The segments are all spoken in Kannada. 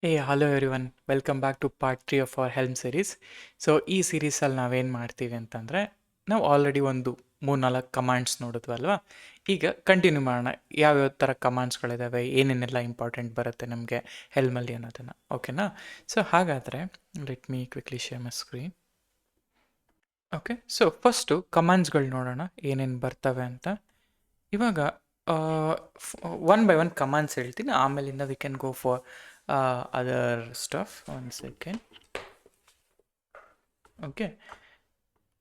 Hello everyone, welcome back to part 3 of our helm series. So ಈ ಸೀರೀಸಲ್ಲಿ ನಾವೇನು ಮಾಡ್ತೀವಿ ಅಂತಂದರೆ, ನಾವು ಆಲ್ರೆಡಿ ಒಂದು 3-4 ಕಮಾಂಡ್ಸ್ ನೋಡಿದ್ವಲ್ವಾ. ಈಗ ಕಂಟಿನ್ಯೂ ಮಾಡೋಣ. ಯಾವ್ಯಾವ ಥರ ಕಮಾಂಡ್ಸ್ಗಳಿದ್ದಾವೆ, ಏನೇನೆಲ್ಲ ಇಂಪಾರ್ಟೆಂಟ್ ಬರುತ್ತೆ ನಮಗೆ ಹೆಲ್ಮಲ್ಲಿ ಅನ್ನೋದನ್ನು. ಓಕೆನಾ? ಸೊ ಹಾಗಾದರೆ let me quickly share my screen. Okay, so first ಕಮಾಂಡ್ಸ್ಗಳು ನೋಡೋಣ ಏನೇನು ಬರ್ತವೆ ಅಂತ. ಇವಾಗ ಒನ್ ಬೈ ಒನ್ ಕಮಾಂಡ್ಸ್ ಹೇಳ್ತೀನಿ, ಆಮೇಲಿಂದ we can go for other stuff. One second.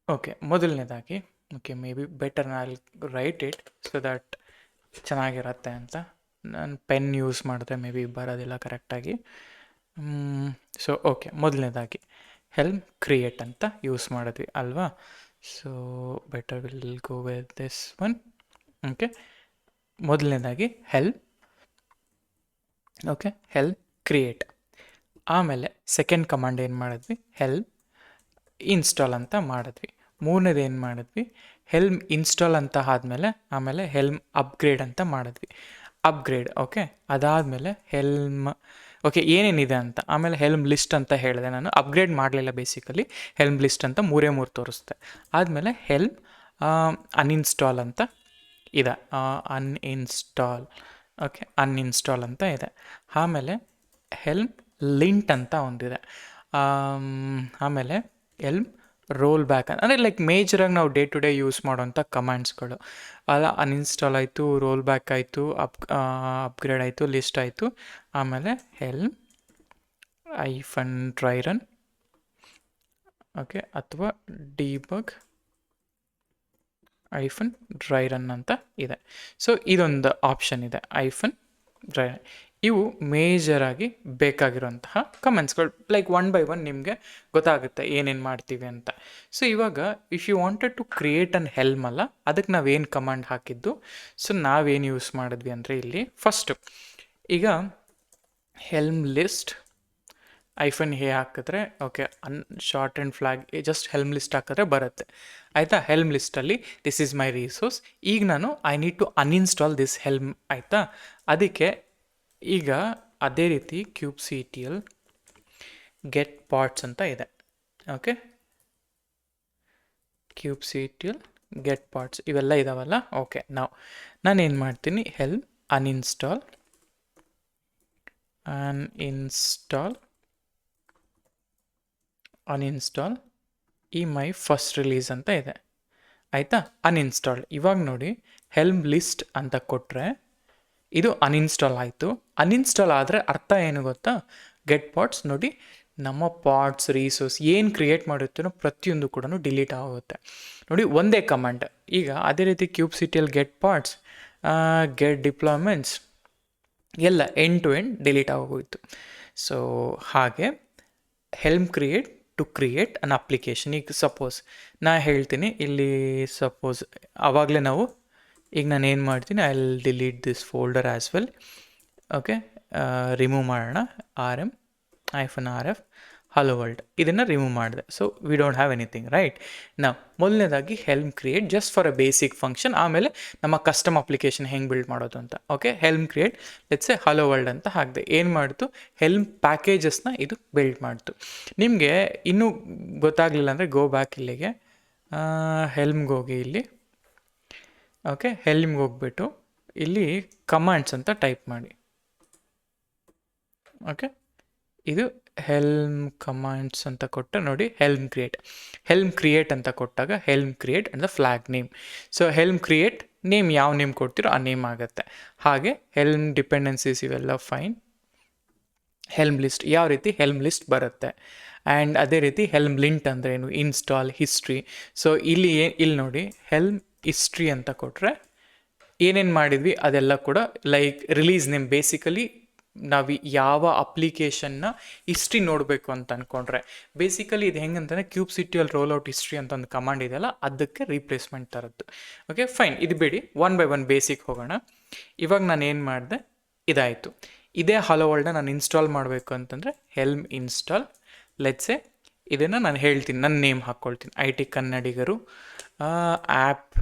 Okay, ಮೊದಲನೇದಾಗಿ may be better I write it so that ಚೆನ್ನಾಗಿರತ್ತೆ ಅಂತ. ನಾನು ಪೆನ್ ಯೂಸ್ ಮಾಡಿದ್ರೆ ಮೇ ಬಿ ಬರೋದಿಲ್ಲ ಕರೆಕ್ಟಾಗಿ. ಸೊ ಓಕೆ, ಮೊದಲನೇದಾಗಿ ಹೆಲ್ಮ್ ಕ್ರಿಯೇಟ್ ಅಂತ ಯೂಸ್ ಮಾಡಿದ್ವಿ ಅಲ್ವಾ. So better will go with this one. Okay, ಮೊದಲನೇದಾಗಿ ಹೆಲ್ಮ್ ಕ್ರಿಯೇಟ್. ಆಮೇಲೆ ಸೆಕೆಂಡ್ ಕಮಾಂಡ್ ಏನು ಮಾಡಿದ್ವಿ, ಹೆಲ್ಮ್ ಇನ್ಸ್ಟಾಲ್ ಅಂತ ಮಾಡಿದ್ವಿ. ಮೂರನೇದು ಏನು ಮಾಡಿದ್ವಿ, ಹೆಲ್ಮ್ ಇನ್ಸ್ಟಾಲ್ ಅಂತ ಆದಮೇಲೆ ಆಮೇಲೆ ಹೆಲ್ಮ್ ಅಪ್ಗ್ರೇಡ್ ಅಂತ ಮಾಡಿದ್ವಿ. ಅಪ್ಗ್ರೇಡ್ ಓಕೆ, ಅದಾದಮೇಲೆ ಹೆಲ್ಮ್ ಓಕೆ ಏನೇನಿದೆ ಅಂತ. ಆಮೇಲೆ ಹೆಲ್ಮ್ ಲಿಸ್ಟ್ ಅಂತ ಹೇಳಿದೆ ನಾನು. ಅಪ್ಗ್ರೇಡ್ ಮಾಡಲಿಲ್ಲ, ಬೇಸಿಕಲಿ ಹೆಲ್ಮ್ ಲಿಸ್ಟ್ ಅಂತ 3 ತೋರಿಸ್ತೆ. ಆದಮೇಲೆ ಹೆಲ್ಮ್ ಅನ್ಇನ್ಸ್ಟಾಲ್ ಅಂತ ಇದೆ, ಅನ್ಇನ್ಸ್ಟಾಲ್ ಅಂತ ಇದೆ. ಆಮೇಲೆ ಹೆಲ್ಮ್ ಲಿಂಟ್ ಅಂತ ಒಂದಿದೆ. ಆಮೇಲೆ ಹೆಲ್ಮ್ ರೋಲ್ ಬ್ಯಾಕ್ ಅಂದರೆ ಲೈಕ್ ಮೇಜರಾಗಿ ನಾವು ಡೇ ಟು ಡೇ ಯೂಸ್ ಮಾಡೋವಂಥ ಕಮಾಂಡ್ಸ್ಗಳು. ಅಲ್ಲ, ಅನ್ಇನ್ಸ್ಟಾಲ್ ಆಯಿತು, ರೋಲ್ ಬ್ಯಾಕ್ ಆಯಿತು, ಅಪ್ಗ್ರೇಡ್ ಆಯಿತು, ಲಿಸ್ಟ್ ಆಯಿತು. ಆಮೇಲೆ ಹೆಲ್ಮ್ -ಡ್ರೈ ರನ್ ಓಕೆ, ಅಥವಾ ಡಿಬಗ್ -ಡ್ರೈ ರನ್ ಅಂತ ಇದೆ. ಸೊ ಇದೊಂದು ಆಪ್ಷನ್ ಇದೆ, -ಡ್ರೈ ರನ್. ಇವು ಮೇಜರಾಗಿ ಬೇಕಾಗಿರುವಂತಹ ಕಮೆಂಟ್ಸ್ಗಳು. ಲೈಕ್ ಒನ್ ಬೈ ಒನ್ ನಿಮಗೆ ಗೊತ್ತಾಗುತ್ತೆ ಏನೇನು ಮಾಡ್ತೀವಿ ಅಂತ. ಸೊ ಇವಾಗ if you wanted to create an helm ಅಲ್ಲ, ಅದಕ್ಕೆ ನಾವೇನು ಕಮಾಂಡ್ ಹಾಕಿದ್ದು. ಸೊ ನಾವೇನು ಯೂಸ್ ಮಾಡಿದ್ವಿ ಅಂದರೆ ಇಲ್ಲಿ ಫಸ್ಟು ಈಗ ಹೆಲ್ಮ್ ಲಿಸ್ಟ್ -a ಹಾಕಿದ್ರೆ okay, short and flag just helm list ಹಾಕಿದ್ರೆ ಬರುತ್ತೆ ಆಯಿತಾ. ಹೆಲ್ಮ್ ಲಿಸ್ಟಲ್ಲಿ ದಿಸ್ ಈಸ್ ಮೈ ರಿಸೋರ್ಸ್. ಈಗ ನಾನು I need to uninstall this helm ಆಯಿತಾ. ಅದಕ್ಕೆ ಈಗ ಅದೇ ರೀತಿ kubectl ಗೆಟ್ ಪಾರ್ಟ್ಸ್ ಅಂತ ಇದೆ. ಓಕೆ, kubectl ಗೆಟ್ ಪಾರ್ಟ್ಸ್ ಇವೆಲ್ಲ ಇದಾವಲ್ಲ. ಓಕೆ, ನಾನೇನು ಮಾಡ್ತೀನಿ, ಹೆಲ್ಮ್ ಅನ್ಇನ್ಸ್ಟಾಲ್ ಈ ಮೈ ಫಸ್ಟ್ ರಿಲೀಸ್ ಅಂತ ಇದೆ ಆಯಿತಾ. ಅನ್ಇನ್ಸ್ಟಾಲ್ಡ್. ಇವಾಗ ನೋಡಿ, ಹೆಲ್ಮ್ ಲಿಸ್ಟ್ ಅಂತ ಕೊಟ್ಟರೆ ಇದು ಅನ್ಇನ್ಸ್ಟಾಲ್ ಆಯಿತು. ಅನ್ಇನ್ಸ್ಟಾಲ್ ಆದರೆ ಅರ್ಥ ಏನು ಗೊತ್ತಾ, ಗೆಟ್ ಪಾರ್ಟ್ಸ್ ನೋಡಿ, ನಮ್ಮ ಪಾರ್ಟ್ಸ್ ರಿಸೋರ್ಸ್ ಏನು ಕ್ರಿಯೇಟ್ ಮಾಡಿರ್ತೀನೋ ಪ್ರತಿಯೊಂದು ಕೂಡ ಡಿಲೀಟ್ ಆಗುತ್ತೆ ನೋಡಿ, ಒಂದೇ ಕಮಾಂಡ್. ಈಗ ಅದೇ ರೀತಿ kubectl get parts, get deployments ಎಲ್ಲ ಎಂಡ್ ಟು ಎಂಡ್ ಡಿಲೀಟ್ ಆಗೋಯಿತು. ಸೊ ಹಾಗೆ helm create to create an application. ಈಗ ಸಪೋಸ್ ನಾ ಹೇಳ್ತೀನಿ ಇಲ್ಲಿ, ಸಪೋಸ್ ಆವಾಗಲೇ ಈಗ ನಾನು ಏನು ಮಾಡ್ತೀನಿ, I will delete this folder as well. Okay, remove ಮಾಡೋಣ. -rf ಹಲೋ ವರ್ಲ್ಡ್ ಇದನ್ನು ರಿಮೂವ್ ಮಾಡಿದೆ. So we don't have anything right. ನಾವು ಮೊದಲನೇದಾಗಿ helm create just for a basic function, ಆಮೇಲೆ ನಮ್ಮ ಕಸ್ಟಮ್ ಅಪ್ಲಿಕೇಶನ್ ಹೆಂಗೆ ಬಿಲ್ಡ್ ಮಾಡೋದು ಅಂತ. Okay, Helm create let's say hello world ಅಂತ ಹಾಕಿದೆ. ಏನು ಮಾಡ್ತು, ಹೆಲ್ಮ್ ಪ್ಯಾಕೇಜಸ್ನ ಇದು ಬಿಲ್ಡ್ ಮಾಡ್ತು. ನಿಮಗೆ ಇನ್ನೂ ಗೊತ್ತಾಗಲಿಲ್ಲ ಅಂದರೆ ಗೋ ಬ್ಯಾಕ್ ಇಲ್ಲಿಗೆ, ಹೆಲ್ಮ್ಗೆ ಹೋಗಿ ಇಲ್ಲಿ. ಓಕೆ, ಹೆಲ್ಮ್ಗೆ ಹೋಗ್ಬಿಟ್ಟು ಇಲ್ಲಿ ಕಮಾಂಡ್ಸ್ ಅಂತ ಟೈಪ್ ಮಾಡಿ. ಓಕೆ, ಇದು ಹೆಲ್ಮ್ ಕಮಾಂಡ್ಸ್ ಅಂತ ಕೊಟ್ಟು ನೋಡಿ, ಹೆಲ್ಮ್ ಕ್ರಿಯೇಟ್ ಅಂತ ಕೊಟ್ಟಾಗ Helm create and the flag name. So Helm create name ಯಾವ ನೇಮ್ ಕೊಡ್ತೀರೋ ಆ ನೇಮ್ ಆಗುತ್ತೆ. ಹಾಗೆ ಹೆಲ್ಮ್ ಡಿಪೆಂಡೆನ್ಸೀಸ್ ಇವೆಲ್ಲ ಫೈನ್. ಹೆಲ್ಮ್ ಲಿಸ್ಟ್ ಯಾವ ರೀತಿ ಹೆಲ್ಮ್ ಲಿಸ್ಟ್ ಬರುತ್ತೆ. ಆ್ಯಂಡ್ ಅದೇ ರೀತಿ ಹೆಲ್ಮ್ ಲಿಂಟ್ ಅಂದರೆ ಏನು, ಇನ್ಸ್ಟಾಲ್ ಹಿಸ್ಟ್ರಿ. ಸೊ ಇಲ್ಲಿ ನೋಡಿ, ಹೆಲ್ಮ್ ಹಿಸ್ಟ್ರಿ ಅಂತ ಕೊಟ್ಟರೆ ಏನೇನು ಮಾಡಿದ್ವಿ ಅದೆಲ್ಲ ಕೂಡ, ಲೈಕ್ ರಿಲೀಸ್ ನೇಮ್. ಬೇಸಿಕಲಿ ನಾವು ಯಾವ ಅಪ್ಲಿಕೇಶನ್ನ ಹಿಸ್ಟ್ರಿ ನೋಡಬೇಕು ಅಂತ ಅಂದ್ಕೊಂಡ್ರೆ, ಬೇಸಿಕಲಿ ಇದು ಹೆಂಗಂತಂದರೆ kubectl ರೋಲ್ಔಟ್ ಹಿಸ್ಟ್ರಿ ಅಂತ ಒಂದು ಕಮಾಂಡ್ ಇದೆಯಲ್ಲ, ಅದಕ್ಕೆ ರೀಪ್ಲೇಸ್ಮೆಂಟ್ ಥರದ್ದು. ಓಕೆ ಫೈನ್, ಇದು ಬಿಡಿ, ಒನ್ ಬೈ ಒನ್ ಬೇಸಿಕ್ ಹೋಗೋಣ. ಇವಾಗ ನಾನು ಏನು ಮಾಡಿದೆ, ಇದಾಯಿತು. ಇದೇ ಹಲೋ ವರ್ಲ್ಡ್ನ ನಾನು ಇನ್ಸ್ಟಾಲ್ ಮಾಡಬೇಕು ಅಂತಂದರೆ ಹೆಲ್ಮ್ ಇನ್ಸ್ಟಾಲ್. ಲೆಟ್ಸೆ ಇದನ್ನು ನಾನು ಹೇಳ್ತೀನಿ, ನನ್ನ ನೇಮ್ ಹಾಕ್ಕೊಳ್ತೀನಿ, IT ಕನ್ನಡಿಗರು ಆ್ಯಪ್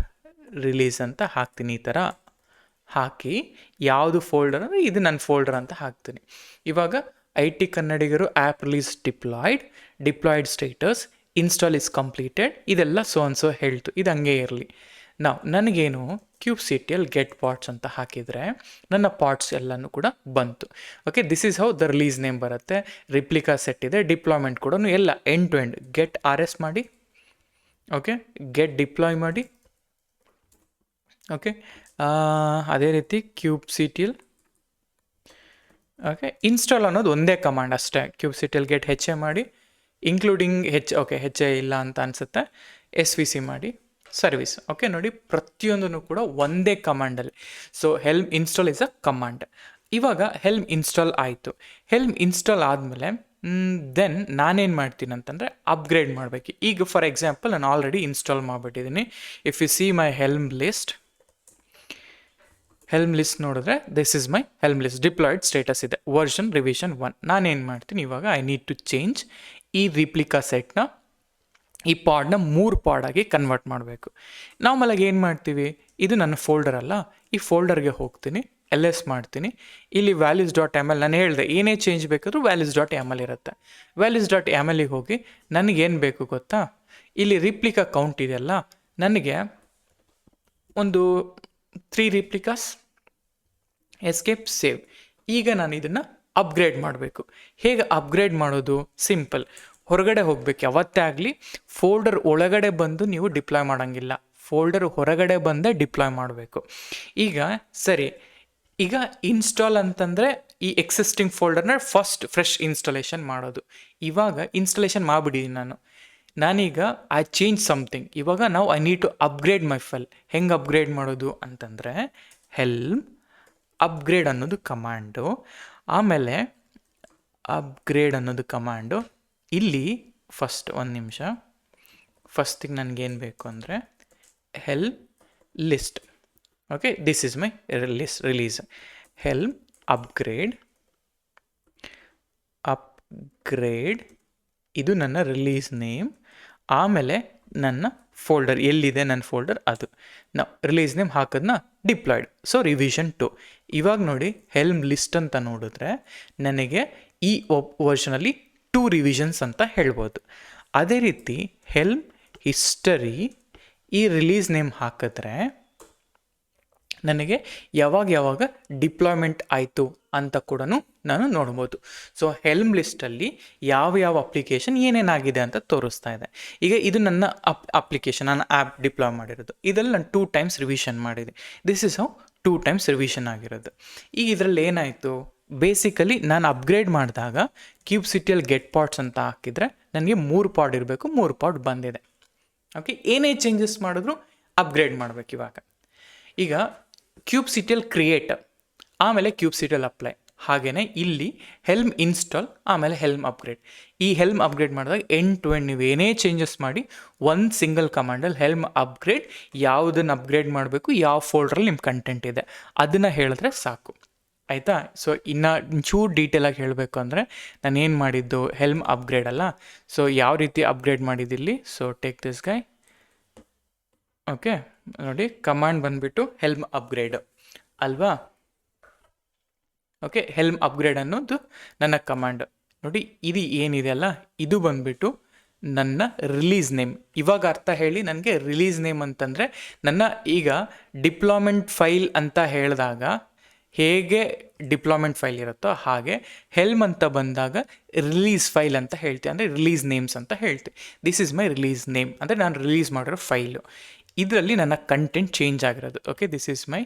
ರಿಲೀಸ್ ಅಂತ ಹಾಕ್ತೀನಿ. ಈ ಥರ ಹಾಕಿ ಯಾವುದು ಫೋಲ್ಡರ್ ಅಂದರೆ ಇದು ನನ್ನ ಫೋಲ್ಡರ್ ಅಂತ ಹಾಕ್ತೀನಿ. ಇವಾಗ IT ಕನ್ನಡಿಗರು app release diploid status, install is completed, ಇದೆಲ್ಲ ಸೊ ಹೇಳ್ತು. ಇದು ಹಂಗೆ ಇರಲಿ. ನಾವು ನನಗೇನು QCTL ಗೆಟ್ ಪಾರ್ಟ್ಸ್ ಅಂತ ಹಾಕಿದರೆ ನನ್ನ ಪಾರ್ಟ್ಸ್ ಎಲ್ಲನೂ ಕೂಡ ಬಂತು. Okay, this is how the release name ಬರುತ್ತೆ. ರಿಪ್ಲಿಕಾ ಸೆಟ್ ಇದೆ, ಡಿಪ್ಲಾಯ್ಮೆಂಟ್ ಕೂಡ ಎಲ್ಲ end to end. Get RS ಮಾಡಿ, ಓಕೆ, ಗೆಟ್ ಡಿಪ್ಲಾಯ್ ಮಾಡಿ, ಓಕೆ, ಅದೇ ರೀತಿ QCTL, ಓಕೆ, ಇನ್ಸ್ಟಾಲ್ ಅನ್ನೋದು ಒಂದೇ ಕಮಾಂಡ್ ಅಷ್ಟೇ. QCTL ಗೆಟ್ HA ಮಾಡಿ, ಇನ್ಕ್ಲೂಡಿಂಗ್ ಓಕೆ, HA ಇಲ್ಲ ಅಂತ ಅನಿಸುತ್ತೆ, SVC ಮಾಡಿ, ಸರ್ವಿಸ್. ಓಕೆ, ನೋಡಿ ಪ್ರತಿಯೊಂದೂ ಕೂಡ ಒಂದೇ ಕಮಾಂಡಲ್ಲಿ. So helm install is a command. ಇವಾಗ ಹೆಲ್ಮ್ ಇನ್ಸ್ಟಾಲ್ ಆಯಿತು. ಹೆಲ್ಮ್ ಇನ್ಸ್ಟಾಲ್ ಆದಮೇಲೆ ದೆನ್ ನಾನೇನು ಮಾಡ್ತೀನಿ ಅಂತಂದರೆ ಅಪ್ಗ್ರೇಡ್ ಮಾಡಬೇಕು. ಈಗ ಫಾರ್ ಎಕ್ಸಾಂಪಲ್ ನಾನು ಆಲ್ರೆಡಿ ಇನ್ಸ್ಟಾಲ್ ಮಾಡಿಬಿಟ್ಟಿದ್ದೀನಿ. If you see my helm list ನೋಡಿದ್ರೆ this is my helm list. Deployed status ಇದೆ, ವರ್ಷನ್ ರಿವಿಷನ್ 1. ನಾನೇನು ಮಾಡ್ತೀನಿ ಇವಾಗ, ಐ ನೀಡ್ ಟು ಚೇಂಜ್ ಈ ರಿಪ್ಲಿಕಾ ಸೆಟ್ನ, ಈ ಪಾಡ್ನ 3 ಪಾಡಾಗಿ ಕನ್ವರ್ಟ್ ಮಾಡಬೇಕು. ನಾರ್ಮಲಾಗಿ ಏನು ಮಾಡ್ತೀವಿ, ಇದು ನನ್ನ ಫೋಲ್ಡರ್ ಅಲ್ಲ, ಈ ಫೋಲ್ಡರ್ಗೆ ಹೋಗ್ತೀನಿ, LS ಮಾಡ್ತೀನಿ. ಇಲ್ಲಿ values.ml ನಾನು ಹೇಳಿದೆ ಏನೇ ಚೇಂಜ್ ಬೇಕಾದರೂ values.ml ಇರುತ್ತೆ. values.mlಗೆ ಹೋಗಿ ನನಗೇನು ಬೇಕು ಗೊತ್ತಾ, ಇಲ್ಲಿ ರಿಪ್ಲಿಕಾ ಕೌಂಟ್ ಇದೆಯಲ್ಲ, ನನಗೆ ಒಂದು 3 ರಿಪ್ಲಿಕಾಸ್, ಎಸ್ಕೇಪ್ ಸೇವ್. ಈಗ ನಾನು ಇದನ್ನು ಅಪ್ಗ್ರೇಡ್ ಮಾಡಬೇಕು. ಹೇಗೆ ಅಪ್ಗ್ರೇಡ್ ಮಾಡೋದು? ಸಿಂಪಲ್, ಹೊರಗಡೆ ಹೋಗಬೇಕು. ಯಾವತ್ತೇ ಆಗಲಿ ಫೋಲ್ಡರ್ ಒಳಗಡೆ ಬಂದು ನೀವು ಡಿಪ್ಲಾಯ್ ಮಾಡೋಂಗಿಲ್ಲ, ಫೋಲ್ಡರ್ ಹೊರಗಡೆ ಬಂದೇ ಡಿಪ್ಲಾಯ್ ಮಾಡಬೇಕು. ಈಗ ಸರಿ, ಈಗ ಇನ್ಸ್ಟಾಲ್ ಅಂತಂದರೆ ಈ ಎಕ್ಸಿಸ್ಟಿಂಗ್ ಫೋಲ್ಡರ್ನ ಫಸ್ಟ್ ಫ್ರೆಶ್ ಇನ್ಸ್ಟಾಲೇಷನ್ ಮಾಡೋದು. ಇವಾಗ ಇನ್ಸ್ಟಾಲೇಷನ್ ಮಾಡಿಬಿಟ್ಟಿದ್ದೀನಿ ನಾನೀಗ ಐ ಚೇಂಜ್ ಸಮಥಿಂಗ್. ಇವಾಗ ನಾವು I need to upgrade my file. ಹೆಂಗೆ ಅಪ್ಗ್ರೇಡ್ ಮಾಡೋದು ಅಂತಂದರೆ ಹೆಲ್ಮ್ ಅಪ್ಗ್ರೇಡ್ ಅನ್ನೋದು ಕಮಾಂಡು, ಆಮೇಲೆ ಅಪ್ಗ್ರೇಡ್ ಅನ್ನೋದು ಕಮಾಂಡು. ಇಲ್ಲಿ ಫಸ್ಟ್ ಒಂದು ನಿಮಿಷ, ಫಸ್ಟಿಗೆ ನನಗೇನು ಬೇಕು ಅಂದರೆ helm list. Okay, this is my release. Helm upgrade ಇದು ನನ್ನ ರಿಲೀಸ್ ನೇಮ್. ಆಮೇಲೆ ನನ್ನ ಫೋಲ್ಡರ್ ಎಲ್ಲಿದೆ, ನನ್ನ ಫೋಲ್ಡರ್ ಅದು. ನಾವು ರಿಲೀಸ್ ನೇಮ್ ಹಾಕೋದನ್ನ ಡಿಪ್ಲಾಯ್ಡ್, ಸೊ ರಿವಿಷನ್ 2. ಇವಾಗ ನೋಡಿ ಹೆಲ್ಮ್ ಲಿಸ್ಟ್ ಅಂತ ನೋಡಿದ್ರೆ ನನಗೆ ಈ ವರ್ಷನಲ್ಲಿ 2 ರಿವಿಷನ್ಸ್ ಅಂತ ಹೇಳ್ಬೋದು. ಅದೇ ರೀತಿ ಹೆಲ್ಮ್ ಹಿಸ್ಟರಿ, ಈ ರಿಲೀಸ್ ನೇಮ್ ಹಾಕಿದ್ರೆ ನನಗೆ ಯಾವಾಗ ಡಿಪ್ಲಾಯ್ಮೆಂಟ್ ಆಯಿತು ಅಂತ ಕೂಡ ನಾನು ನೋಡ್ಬೋದು. ಸೊ ಹೆಲ್ಮ್ ಲಿಸ್ಟಲ್ಲಿ ಯಾವ ಅಪ್ಲಿಕೇಶನ್ ಏನೇನಾಗಿದೆ ಅಂತ ತೋರಿಸ್ತಾ ಇದೆ. ಈಗ ಇದು ನನ್ನ ಅಪ್ಲಿಕೇಶನ್, ನಾನು ಆ್ಯಪ್ ಡಿಪ್ಲಾಯ್ ಮಾಡಿರೋದು. ಇದರಲ್ಲಿ ನಾನು 2 ಟೈಮ್ಸ್ ರಿವಿಷನ್ ಮಾಡಿದೆ. This is how 2 times revision ಆಗಿರೋದು. ಈಗ ಇದರಲ್ಲಿ ಏನಾಯಿತು, ಬೇಸಿಕಲಿ ನಾನು ಅಪ್ಗ್ರೇಡ್ ಮಾಡಿದಾಗ QCTL ಗೆಟ್ ಪಾರ್ಟ್ಸ್ ಅಂತ ಹಾಕಿದರೆ ನನಗೆ 3 ಪಾಡ್ ಇರಬೇಕು, 3 ಪಾಡ್ ಬಂದಿದೆ. ಓಕೆ, ಏನೇ ಚೇಂಜಸ್ ಮಾಡಿದ್ರು ಅಪ್ಗ್ರೇಡ್ ಮಾಡಬೇಕು. ಈಗ QCTL ಕ್ರಿಯೇಟ್, ಆಮೇಲೆ QCTL ಅಪ್ಲೈ, ಹಾಗೆಯೇ ಇಲ್ಲಿ ಹೆಲ್ಮ್ ಇನ್ಸ್ಟಾಲ್, ಆಮೇಲೆ ಹೆಲ್ಮ್ ಅಪ್ಗ್ರೇಡ್. ಈ ಹೆಲ್ಮ್ ಅಪ್ಗ್ರೇಡ್ ಮಾಡಿದಾಗ ಎಂಡ್ ಟು ಎಂಡ್ ನೀವು ಏನೇ ಚೇಂಜಸ್ ಮಾಡಿ ಒಂದು ಸಿಂಗಲ್ ಕಮಾಂಡಲ್ಲಿ ಹೆಲ್ಮ್ ಅಪ್ಗ್ರೇಡ್, ಯಾವುದನ್ನು ಅಪ್ಗ್ರೇಡ್ ಮಾಡಬೇಕು, ಯಾವ ಫೋಲ್ಡ್ರಲ್ಲಿ ನಿಮ್ಮ ಕಂಟೆಂಟ್ ಇದೆ ಅದನ್ನು ಹೇಳಿದ್ರೆ ಸಾಕು, ಆಯಿತಾ. ಸೊ ಇನ್ನು ಚೂರು ಡೀಟೇಲಾಗಿ ಹೇಳಬೇಕು ಅಂದರೆ ನಾನು ಏನು ಮಾಡಿದ್ದು ಹೆಲ್ಮ್ ಅಪ್ಗ್ರೇಡ್ ಅಲ್ಲ. ಸೊ ಯಾವ ರೀತಿ ಅಪ್ಗ್ರೇಡ್ ಮಾಡಿದ್ದಿಲ್ಲಿ, so take this guy. Okay, ನೋಡಿ ಕಮಾಂಡ್ ಬಂದುಬಿಟ್ಟು ಹೆಲ್ಮ್ ಅಪ್ಗ್ರೇಡ್ ಅಲ್ವಾ. ಓಕೆ, ಹೆಲ್ಮ್ ಅಪ್ಗ್ರೇಡ್ ಅನ್ನೋದು ನನ್ನ ಕಮಾಂಡ್. ನೋಡಿ ಇದು ಏನಿದೆ ಅಲ್ಲ, ಇದು ಬಂದುಬಿಟ್ಟು ನನ್ನ ರಿಲೀಸ್ ನೇಮ್. ಇವಾಗ ಅರ್ಥ ಹೇಳಿ ನನಗೆ. ರಿಲೀಸ್ ನೇಮ್ ಅಂತಂದರೆ ನನ್ನ ಈಗ ಡಿಪ್ಲಾಯ್ಮೆಂಟ್ ಫೈಲ್ ಅಂತ ಹೇಳಿದಾಗ ಹೇಗೆ ಡಿಪ್ಲಾಯ್ಮೆಂಟ್ ಫೈಲ್ ಇರುತ್ತೋ ಹಾಗೆ ಹೆಲ್ಮ್ ಅಂತ ಬಂದಾಗ ರಿಲೀಸ್ ಫೈಲ್ ಅಂತ ಹೇಳ್ತೀವಿ, ಅಂದರೆ ರಿಲೀಸ್ ನೇಮ್ಸ್ ಅಂತ ಹೇಳ್ತೀವಿ. This is my release name, ಅಂದರೆ ನಾನು ರಿಲೀಸ್ ಮಾಡಿರೋ ಫೈಲು. ಇದರಲ್ಲಿ ನನ್ನ ಕಂಟೆಂಟ್ ಚೇಂಜ್ ಆಗಿರೋದು. Okay, this is my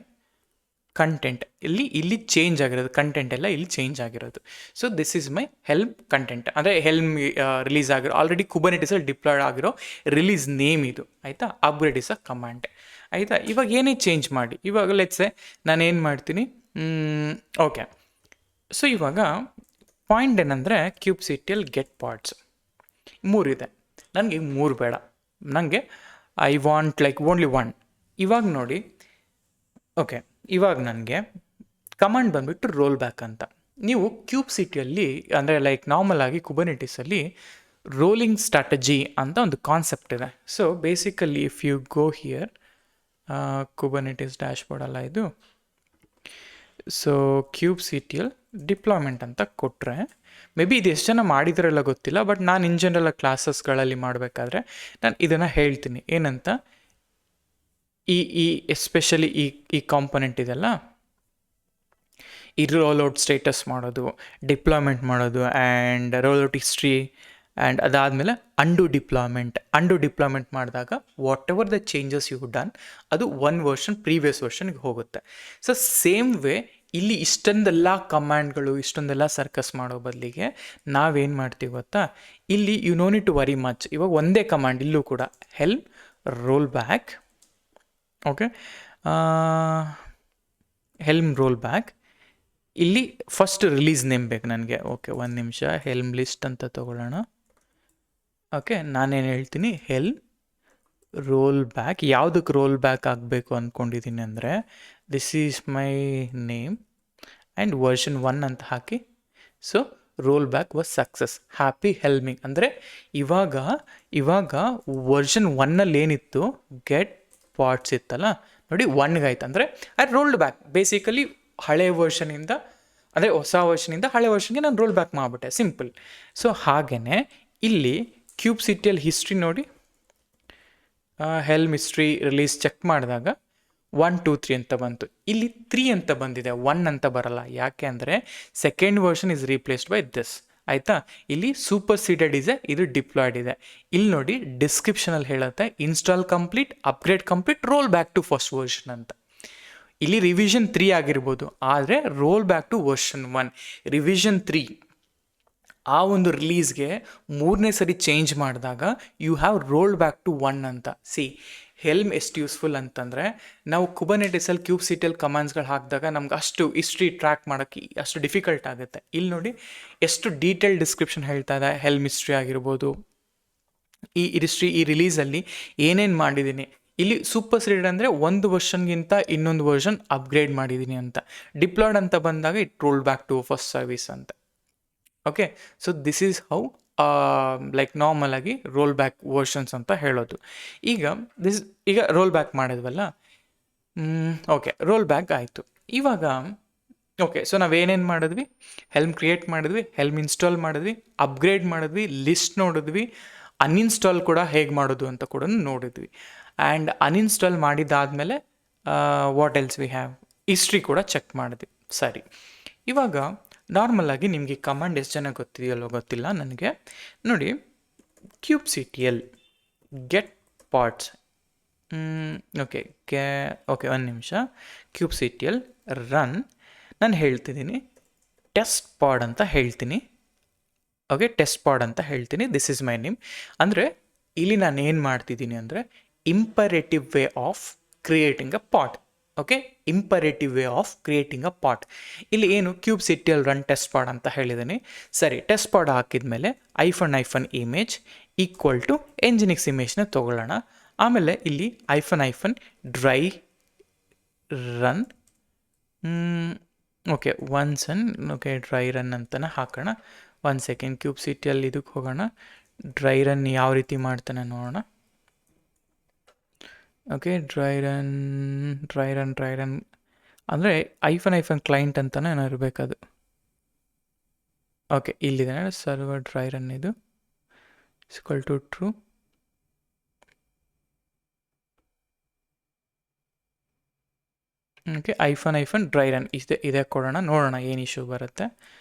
content. ಇಲ್ಲಿ ಚೇಂಜ್ ಆಗಿರೋದು, ಕಂಟೆಂಟ್ ಎಲ್ಲ ಇಲ್ಲಿ ಚೇಂಜ್ ಆಗಿರೋದು. So this is my Helm content, ಅಂದರೆ ಹೆಲ್ಮ್ ರಿಲೀಸ್ ಆಗಿರೋ ಆಲ್ರೆಡಿ ಕುಬರ್ನೆಟಿಸಲ್ಲಿ ಡಿಪ್ಲಾಯ್ಡ್ ಆಗಿರೋ ರಿಲೀಸ್ ನೇಮ್ ಇದು, ಆಯಿತಾ. ಅಪ್ಗ್ರೇಡ್ ಇಸ್ ಅ ಕಮಾಂಡ್, ಆಯಿತಾ. ಇವಾಗ ಏನೇ ಚೇಂಜ್ ಮಾಡಿ, ಇವಾಗ ಲೆಟ್ಸೆ ನಾನೇನು ಮಾಡ್ತೀನಿ, ಓಕೆ. ಸೊ ಇವಾಗ ಪಾಯಿಂಟ್ ಏನಂದರೆ QCTL ಗೆಟ್ ಪಾರ್ಟ್ಸ್ 3 ಇದೆ, ನನಗೆ 3 ಬೇಡ, ನನಗೆ ಐ ವಾಂಟ್ ಲೈಕ್ ಓನ್ಲಿ 1. ಇವಾಗ ನೋಡಿ, ಓಕೆ, ಇವಾಗ ನನಗೆ ಕಮಾಂಡ್ ಬಂದುಬಿಟ್ಟು ರೋಲ್ ಬ್ಯಾಕ್ ಅಂತ. ನೀವು QCTಯಲ್ಲಿ ಅಂದರೆ ಲೈಕ್ ನಾರ್ಮಲ್ ಆಗಿ ಕುಬರ್ನೆಟಿಸಲ್ಲಿ ರೋಲಿಂಗ್ ಸ್ಟ್ರಾಟಜಿ ಅಂತ ಒಂದು ಕಾನ್ಸೆಪ್ಟ್ ಇದೆ. So basically if you go here, Kubernetes dashboard ಅಲ್ಲ ಇದು. ಸೊ QCTL ಡಿಪ್ಲಾಯ್ಮೆಂಟ್ ಅಂತ ಕೊಟ್ಟರೆ ಮೇ ಬಿ ಇದು ಎಷ್ಟು ಜನ ಮಾಡಿದ್ರೆಲ್ಲ ಗೊತ್ತಿಲ್ಲ, ಬಟ್ ನಾನು ಇನ್ ಜನರಲ್ ಕ್ಲಾಸಸ್ಗಳಲ್ಲಿ ಮಾಡಬೇಕಾದ್ರೆ ನಾನು ಇದನ್ನು ಹೇಳ್ತೀನಿ ಏನಂತ. ಈ ಎಸ್ಪೆಷಲಿ ಈ ಕಾಂಪೊನೆಂಟ್ ಇದೆಲ್ಲ, ಈ ರೋಲ್ಔಟ್ ಸ್ಟೇಟಸ್ ಮಾಡೋದು, ಡಿಪ್ಲಾಯ್ಮೆಂಟ್ ಮಾಡೋದು ಆ್ಯಂಡ್ ರೋಲ್ಔಟ್ ಹಿಸ್ಟ್ರಿ, ಆ್ಯಂಡ್ ಅದಾದಮೇಲೆ ಅಂಡು ಡಿಪ್ಲಾಯ್ಮೆಂಟ್ ಮಾಡಿದಾಗ whatever the changes you done ಅದು ಒನ್ ವರ್ಷನ್ ಪ್ರೀವಿಯಸ್ ವರ್ಷನ್ಗೆ ಹೋಗುತ್ತೆ. ಸೊ ಸೇಮ್ ವೇ ಇಲ್ಲಿ ಇಷ್ಟೊಂದೆಲ್ಲ ಕಮಾಂಡ್ಗಳು, ಇಷ್ಟೊಂದೆಲ್ಲ ಸರ್ಕಸ್ ಮಾಡೋ ಬದಲಿಗೆ ನಾವೇನು ಮಾಡ್ತೀವಿ ಗೊತ್ತಾ, ಇಲ್ಲಿ you no need to worry much. ಇವಾಗ ಒಂದೇ ಕಮಾಂಡ್ ಇಲ್ಲೂ ಕೂಡ help roll back. Okay, helm roll back. ಇಲ್ಲಿ ಫಸ್ಟ್ ರಿಲೀಸ್ ನೇಮ್ ಬೇಕು ನನಗೆ. ಓಕೆ, ಒಂದು ನಿಮಿಷ, ಹೆಲ್ಮ್ ಲಿಸ್ಟ್ ಅಂತ ತಗೊಳ್ಳೋಣ. ಓಕೆ, ನಾನೇನು ಹೇಳ್ತೀನಿ, ರೋಲ್ ಬ್ಯಾಕ್. ಯಾವುದಕ್ಕೆ ರೋಲ್ ಬ್ಯಾಕ್ ಆಗಬೇಕು ಅಂದ್ಕೊಂಡಿದ್ದೀನಿ ಅಂದರೆ, this is my name and version 1 ಅಂತ ಹಾಕಿ. So roll back was success, happy helming. ಅಂದರೆ ಇವಾಗ ವರ್ಷನ್ 1ನಲ್ಲಿ ಏನಿತ್ತು, ಗೆಟ್ ಪಾರ್ಟ್ಸ್ ಇತ್ತಲ್ಲ ನೋಡಿ, 1ಗೆ ಆಯ್ತು. ಅಂದರೆ ಐ ರೋಲ್ಡ್ ಬ್ಯಾಕ್. ಬೇಸಿಕಲಿ ಹಳೆ ವರ್ಷನಿಂದ, ಅಂದರೆ ಹೊಸ ವರ್ಷನಿಂದ ಹಳೆ ವರ್ಷನ್ಗೆ ನಾನು ರೋಲ್ ಬ್ಯಾಕ್ ಮಾಡಿಬಿಟ್ಟೆ, ಸಿಂಪಲ್. ಸೊ ಹಾಗೆಯೇ ಇಲ್ಲಿ ಕ್ಯೂಬ್ ಸಿಟಿಯಲ್ಲಿ ಹಿಸ್ಟ್ರಿ ನೋಡಿ, ಹೆಲ್ಮ್ ಹಿಸ್ಟ್ರಿ ರಿಲೀಸ್ ಚೆಕ್ ಮಾಡಿದಾಗ 1 2 3 ಅಂತ ಬಂತು. ಇಲ್ಲಿ 3 ಅಂತ ಬಂದಿದೆ, 1 ಅಂತ ಬರಲ್ಲ. ಯಾಕೆ ಅಂದರೆ second version is replaced by this. ಆಯಿತಾ, ಇಲ್ಲಿ ಸೂಪರ್ ಸೀಡೆಡ್ ಇದೆ, ಇದು ಡಿಪ್ಲಾಯ್ಡ್ ಇದೆ. ಇಲ್ಲಿ ನೋಡಿ ಡಿಸ್ಕ್ರಿಪ್ಷನಲ್ಲಿ ಹೇಳುತ್ತೆ install complete, upgrade complete, roll back to first version ಅಂತ. ಇಲ್ಲಿ ರಿವಿಷನ್ 3 ಆಗಿರ್ಬೋದು, ಆದರೆ roll back to version 1. Revision 3 ಆ ಒಂದು ರಿಲೀಸ್ಗೆ 3ನೇ ಸರಿ ಚೇಂಜ್ ಮಾಡಿದಾಗ you have rolled back to 1 ಅಂತ. ಸಿ ಹೆಲ್ಮ್ ಎಷ್ಟು ಯೂಸ್ಫುಲ್ ಅಂತಂದರೆ, ನಾವು ಕುಬರ್ನೆಟಿಸಲ್ಲಿ ಕ್ಯೂಬ್ ಸಿಟಿಯಲ್ಲಿ ಕಮಾಂಡ್ಸ್ಗಳು ಹಾಕಿದಾಗ ನಮ್ಗೆ ಅಷ್ಟು ಹಿಸ್ಟ್ರಿ ಟ್ರ್ಯಾಕ್ ಮಾಡೋಕ್ಕೆ ಅಷ್ಟು ಡಿಫಿಕಲ್ಟ್ ಆಗುತ್ತೆ. ಇಲ್ಲಿ ನೋಡಿ ಎಷ್ಟು ಡೀಟೇಲ್ ಡಿಸ್ಕ್ರಿಪ್ಷನ್ ಹೇಳ್ತಾ ಇದೆ. ಹೆಲ್ಮ್ ಹಿಸ್ಟ್ರಿ ಆಗಿರ್ಬೋದು, ಈ ಹಿಸ್ಟ್ರಿ, ಈ ರಿಲೀಸಲ್ಲಿ ಏನೇನು ಮಾಡಿದ್ದೀನಿ. ಇಲ್ಲಿ ಸೂಪರ್ ಸೀಡೆಡ್ ಅಂದರೆ ಒಂದು ವರ್ಷನ್ಗಿಂತ ಇನ್ನೊಂದು ವರ್ಷನ್ ಅಪ್ಗ್ರೇಡ್ ಮಾಡಿದ್ದೀನಿ ಅಂತ. ಡಿಪ್ಲಾಯ್ಡ್ ಅಂತ ಬಂದಾಗ it roll back to first service ಅಂತ. Okay, so this is how like normal ಆಗಿ ರೋಲ್ ಬ್ಯಾಕ್ ವರ್ಷನ್ಸ್ ಅಂತ ಹೇಳೋದು. ಈಗ ರೋಲ್ ಬ್ಯಾಕ್ ಮಾಡಿದ್ವಲ್ಲ, ಓಕೆ, ರೋಲ್ ಬ್ಯಾಕ್ ಆಯಿತು. ಇವಾಗ ಓಕೆ, ಸೊ ನಾವೇನೇನು ಮಾಡಿದ್ವಿ, ಹೆಲ್ಮ್ ಕ್ರಿಯೇಟ್ ಮಾಡಿದ್ವಿ, ಹೆಲ್ಮ್ ಇನ್ಸ್ಟಾಲ್ ಮಾಡಿದ್ವಿ, ಅಪ್ಗ್ರೇಡ್ ಮಾಡಿದ್ವಿ, ಲಿಸ್ಟ್ ನೋಡಿದ್ವಿ, ಅನ್ಇನ್ಸ್ಟಾಲ್ ಕೂಡ ಹೇಗೆ ಮಾಡೋದು ಅಂತ ಕೂಡ ನೋಡಿದ್ವಿ. ಆ್ಯಂಡ್ ಅನ್ಇನ್ಸ್ಟಾಲ್ ಮಾಡಿದ್ದಾದಮೇಲೆ what else we have, history ಕೂಡ ಚೆಕ್ ಮಾಡಿದ್ವಿ. ಸರಿ, ಇವಾಗ ನಾರ್ಮಲಾಗಿ ನಿಮಗೆ ಕಮಾಂಡ್ ಎಷ್ಟು ಜನ ಗೊತ್ತಿದೆಯಲ್ಲೋ ಗೊತ್ತಿಲ್ಲ ನನಗೆ. ನೋಡಿ, ಕ್ಯೂಬ್ ಸಿಟಿಯಲ್ಲಿ ಗೆಟ್ ಪಾರ್ಟ್ಸ್. ಓಕೆ, ಒಂದು ನಿಮಿಷ. ಕ್ಯೂಬ್ ಸಿಟಿಯಲ್ಲಿ ರನ್ ನಾನು ಹೇಳ್ತಿದ್ದೀನಿ ಟೆಸ್ಟ್ ಪಾಡ್ ಅಂತ ಹೇಳ್ತೀನಿ. ಓಕೆ, ಟೆಸ್ಟ್ ಪಾಡ್ ಅಂತ ಹೇಳ್ತೀನಿ. This is my name. ಅಂದರೆ ಇಲ್ಲಿ ನಾನು ಏನು ಮಾಡ್ತಿದ್ದೀನಿ ಅಂದರೆ imperative way of creating a pot. Okay, imperative way of creating a pot. ಇಲ್ಲಿ ಏನು ಕ್ಯೂಬ್ ಸಿಟಿಯಲ್ಲಿ ರನ್ ಟೆಸ್ಟ್ ಪಾಡ್ ಅಂತ ಹೇಳಿದ್ದೀನಿ. ಸರಿ, ಟೆಸ್ಟ್ ಪಾಡ್ ಹಾಕಿದ ಮೇಲೆ ಐಫನ್ ಇಮೇಜ್ ಈಕ್ವಲ್ ಟು ಎಂಜಿನಿಕ್ಸ್ ಇಮೇಜ್ನ ತೊಗೊಳ್ಳೋಣ. ಆಮೇಲೆ ಇಲ್ಲಿ ಐಫನ್ dry run. Okay, okay, dry run ಅಂತಲೇ ಹಾಕೋಣ. 1 ಸೆಕೆಂಡ್, ಕ್ಯೂಬ್ ಸಿಟಿಯಲ್ಲಿ ಇದಕ್ಕೆ ಹೋಗೋಣ. ಡ್ರೈ ರನ್ ಯಾವ ರೀತಿ ಮಾಡ್ತಾನೆ ನೋಡೋಣ. ಓಕೆ, ಡ್ರೈ ರನ್ ಅಂದರೆ ಐಫನ್ ಕ್ಲೈಂಟ್ ಅಂತಲೇ ಏನೋ ಇರಬೇಕದು. ಓಕೆ, ಇಲ್ಲಿದೆ ಸರ್ವರ್ ಡ್ರೈ ರನ್, ಇದು equal to true. Okay, hyphen dry run ಇದೆ ಕೊಡೋಣ, ನೋಡೋಣ ಏನು ಇಶ್ಯೂ ಬರುತ್ತೆ.